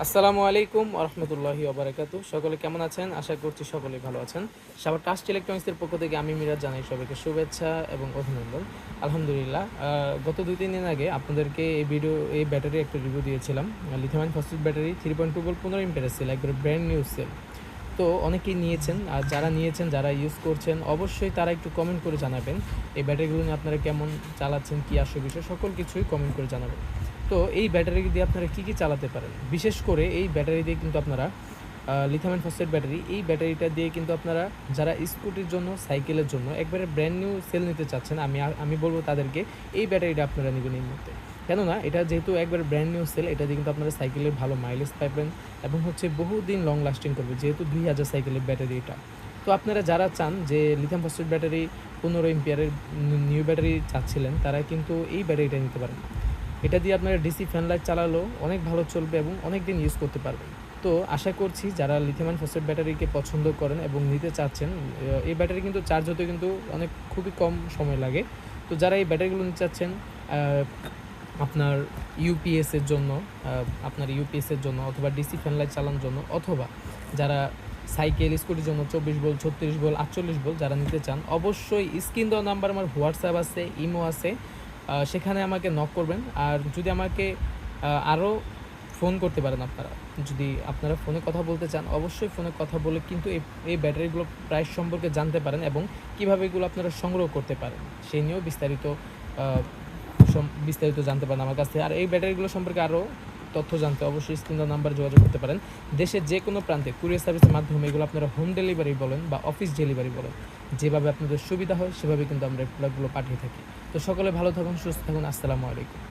আসসালামু আলাইকুম রহমতুল্লাহি ওবারাকাতু। সকলে কেমন আছেন? আশা করছি সকলেই ভালো আছেন। সাভার ট্রাস্ট ইলেকট্রনিক্সের পক্ষ থেকে আমি মিরাজ জানাই সবাইকে শুভেচ্ছা এবং অভিনন্দন। আলহামদুলিল্লাহ, গত 2-3 দিন আগে আপনাদেরকে এই ব্যাটারি একটা রিভিউ দিয়েছিলাম। Lithium ion phosphate battery 3.2 volt 15 এম্পিয়ারের সেল, একবারে ব্র্যান্ড নিউ সেল। তো অনেকেই নিয়েছেন, আর যারা নিয়েছেন, যারা ইউজ করছেন, অবশ্যই তারা একটু কমেন্ট করে জানাবেন এই ব্যাটারিগুলো নিয়ে আপনারা কেমন চালাচ্ছেন, কী আসে বিষয় সকল কিছুই কমেন্ট করে জানাবেন। তো এই ব্যাটারি দিয়ে আপনারা কী কী চালাতে পারেন, বিশেষ করে এই ব্যাটারি দিয়ে কিন্তু আপনারা লিথিয়াম আয়ন ফসফেট ব্যাটারি, এই ব্যাটারিটা দিয়ে কিন্তু আপনারা যারা স্কুটির জন্য, সাইকেলের জন্য একবারে ব্র্যান্ড নিউ সেল নিতে চাচ্ছেন, আমি বলবো তাদেরকে এই ব্যাটারিটা আপনারা নেবেন এই মুহূর্তে। কেননা এটা যেহেতু একবার ব্র্যান্ড নিউ সেল, এটা দিয়ে কিন্তু আপনারা সাইকেলের ভালো মাইলেজ পাবেন এবং বহুদিন লং লাস্টিং করবে, যেহেতু 2000 সাইকেলের ব্যাটারি এটা। তো আপনারা যারা চান যে লিথিয়াম ফসফেট ব্যাটারি 15 এম্পিয়ারের নিউ ব্যাটারি চাচ্ছিলেন, তারা কিন্তু এই ব্যাটারিটা নিতে পারেন। এটা দিয়ে আপনারা ডিসি ফ্যান লাইট চালালেও অনেক ভালো চলবে এবং অনেক দিন ইউজ করতে পারবেন। তো আশা করছি যারা লিথিয়াম আয়ন ফসফেট ব্যাটারিকে পছন্দ করেন এবং নিতে চাচ্ছেন, এই ব্যাটারি কিন্তু চার্জ হতে কিন্তু খুবই কম সময় লাগে। তো যারা এই ব্যাটারিগুলো নিতে চাচ্ছেন আপনার ইউপিএসের জন্য অথবা ডিসি ফ্যান লাইট চালানোর জন্য, অথবা যারা সাইকেল স্কুটির জন্য 24 ভোল্ট, 36 ভোল্ট, 48 ভোল্ট যারা নিতে চান, অবশ্যই স্ক্রিন দেওয়া নাম্বার আমার হোয়াটসঅ্যাপ আছে, ইমো আছে, সেখানে আমাকে নক করবেন। আর যদি আমাকে আরও ফোন করতে পারেন, যদি আপনারা ফোনে কথা বলতে চান, অবশ্যই ফোনে কথা বলে কিন্তু এই ব্যাটারিগুলো প্রাইস সম্পর্কে জানতে পারেন এবং কীভাবে এগুলো আপনারা সংগ্রহ করতে পারেন সেই নিয়েও বিস্তারিত জানতে পারেন আমার কাছ থেকে। আর এই ব্যাটারিগুলো সম্পর্কে আরও তথ্য জানতে অবশ্যই স্ক্রিন নাম্বার যোগাযোগ করতে পারেন। দেশের যে কোনো প্রান্তে কুরিয়ার সার্ভিসের মাধ্যমে এগুলো আপনারা হোম ডেলিভারি বলেন বা অফিস ডেলিভারি বলেন, যেভাবে আপনাদের সুবিধা হয় সেভাবে কিন্তু আমরা এই প্রোডাক্টগুলো পাঠিয়ে থাকি। তো সকলে ভালো থাকুন, সুস্থ থাকুন। আসসালামু আলাইকুম।